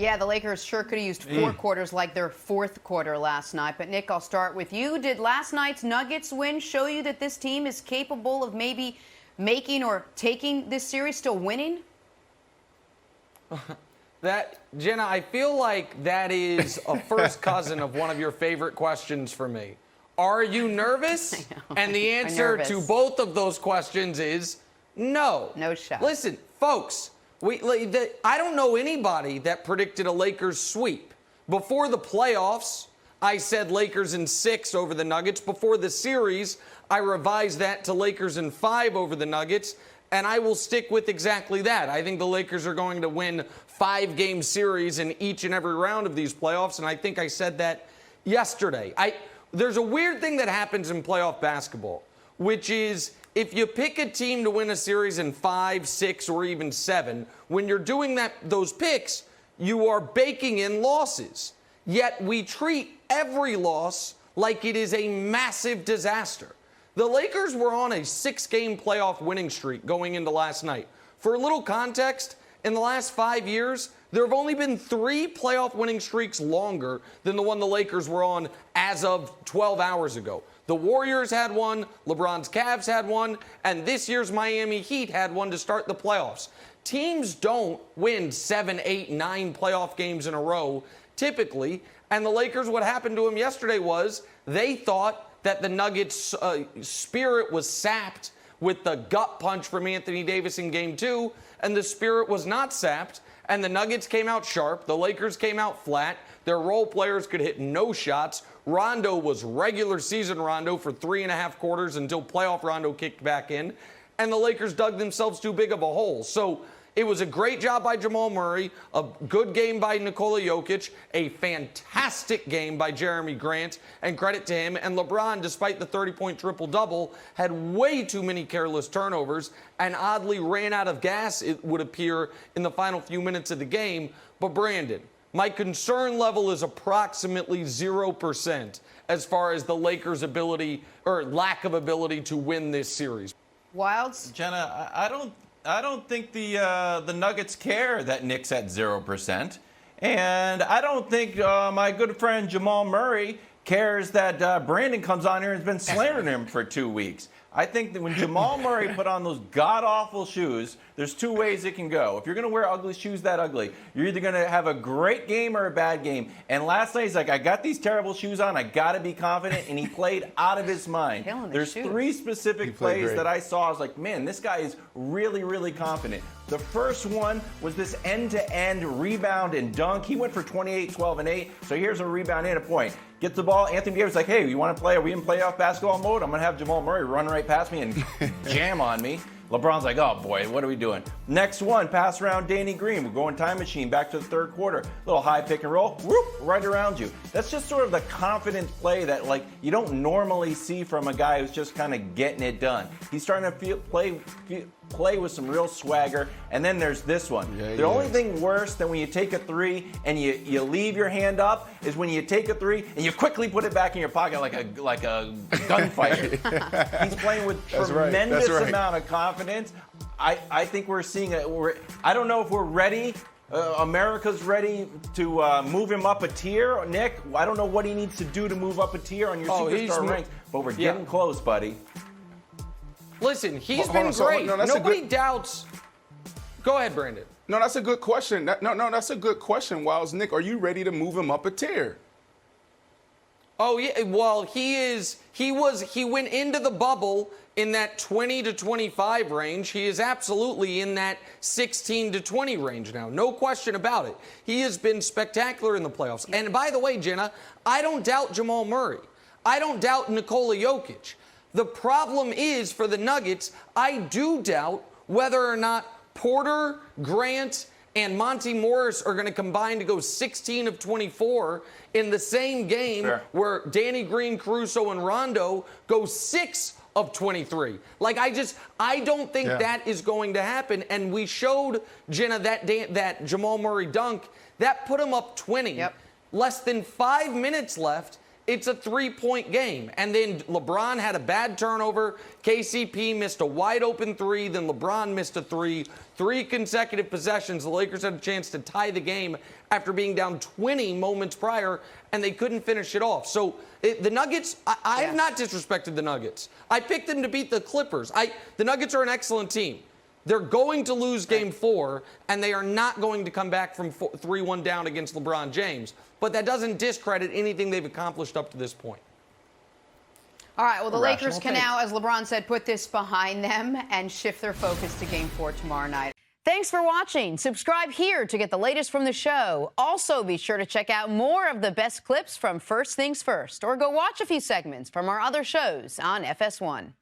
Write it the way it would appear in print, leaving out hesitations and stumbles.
Yeah, the Lakers sure could have used 4 quarters like their 4th quarter last night. But, Nick, I'll start with you. Did last night's Nuggets win show you that this team is capable of maybe making or taking this series, still winning? Jenna, I feel like that is a first cousin of one of your favorite questions for me. Are you nervous? And the answer to both of those questions is no. No shot. Listen, folks, I don't know anybody that predicted a Lakers sweep. Before the playoffs, I said Lakers in 6 over the Nuggets. Before the series, I revised that to Lakers in 5 over the Nuggets. And I will stick with exactly that. I think the Lakers are going to win 5-game series in each and every round of these playoffs. And I think I said that yesterday. There's a weird thing that happens in playoff basketball, which is if you pick a team to win a series in 5, 6, or even 7, when you're doing those picks, you are baking in losses. Yet we treat every loss like it is a massive disaster. The Lakers were on a 6-game playoff winning streak going into last night. For a little context, in the last 5 years, there have only been 3 playoff winning streaks longer than the one the Lakers were on as of 12 hours ago. The Warriors had one, LeBron's Cavs had one, and this year's Miami Heat had one to start the playoffs. Teams don't win 7, 8, 9 playoff games in a row typically, and the Lakers, what happened to them yesterday was they thought that the Nuggets' spirit was sapped with the gut punch from Anthony Davis in Game 2, and the spirit was not sapped, and the Nuggets came out sharp. The Lakers came out flat. Their role players could hit no shots. Rondo was regular season Rondo for 3.5 quarters until playoff Rondo kicked back in, and the Lakers dug themselves too big of a hole. So it was a great job by Jamal Murray, a good game by Nikola Jokic, a fantastic game by Jeremy Grant, and credit to him. And LeBron, despite the 30-point triple-double, had way too many careless turnovers and oddly ran out of gas, it would appear, in the final few minutes of the game. But Brandon, my concern level is approximately 0% as far as the Lakers' ability or lack of ability to win this series. Wilds? Jenna, I don't think the Nuggets care that Nick's at 0%. And I don't think my good friend Jamal Murray cares that Brandon comes on here and has been slandering him for 2 weeks. I think that when Jamal Murray put on those god-awful shoes, there's 2 ways it can go. If you're going to wear ugly shoes that ugly, you're either going to have a great game or a bad game. And last night, he's like, I got these terrible shoes on. I got to be confident. And he played out of his mind. There's 3 specific plays that I saw. I was like, man, this guy is really, really confident. The first one was this end-to-end rebound and dunk. He went for 28, 12, and 8. So here's a rebound and a point. Gets the ball. Anthony Davis is like, hey, you want to play? Are we in playoff basketball mode? I'm going to have Jamal Murray run right past me and jam on me. LeBron's like, oh, boy, what are we doing? Next one, pass around Danny Green. We're going time machine back to the 3rd quarter. Little high pick and roll, whoop, right around you. That's just sort of the confident play that, like, you don't normally see from a guy who's just kind of getting it done. He's starting to play with some real swagger. And then there's this one. The only thing worse than when you take a 3 and you leave your hand up is when you take a 3 and you quickly put it back in your pocket like a gunfighter. He's playing with tremendous amount of confidence. I think we're seeing I don't know if we're ready. America's ready to move him up a tier. Nick, I don't know what he needs to do to move up a tier on your superstar ranks, but we're getting close, buddy. Listen, he's been great. Nobody doubts. Go ahead, Brandon. No, that's a good question. That's a good question, Wiles. Nick, are you ready to move him up a tier? Oh, yeah. Well, he went into the bubble in that 20 to 25 range. He is absolutely in that 16 to 20 range now. No question about it. He has been spectacular in the playoffs. And by the way, Jenna, I don't doubt Jamal Murray. I don't doubt Nikola Jokic. The problem is, for the Nuggets, I do doubt whether or not Porter, Grant, and Monty Morris are going to combine to go 16 of 24 in the same game where Danny Green, Caruso, and Rondo go 6 of 23. Like, I don't think that is going to happen. And we showed, Jenna, that Jamal Murray dunk. That put him up 20. Less than 5 minutes left. it's a 3-point game. And then LeBron had a bad turnover. KCP missed a wide open 3. Then LeBron missed a 3. 3 consecutive possessions. The Lakers had a chance to tie the game after being down 20 moments prior, and they couldn't finish it off. So the Nuggets, I have not disrespected the Nuggets. I picked them to beat the Clippers. The Nuggets are an excellent team. They're going to lose Game 4, and they are not going to come back from 3-1 down against LeBron James. But that doesn't discredit anything they've accomplished up to this point. All right, well, the Lakers can take. now, as LeBron said, put this behind them and shift their focus to Game 4 tomorrow night. Thanks for watching. Subscribe here to get the latest from the show. Also, be sure to check out more of the best clips from First Things First, or go watch a few segments from our other shows on FS1.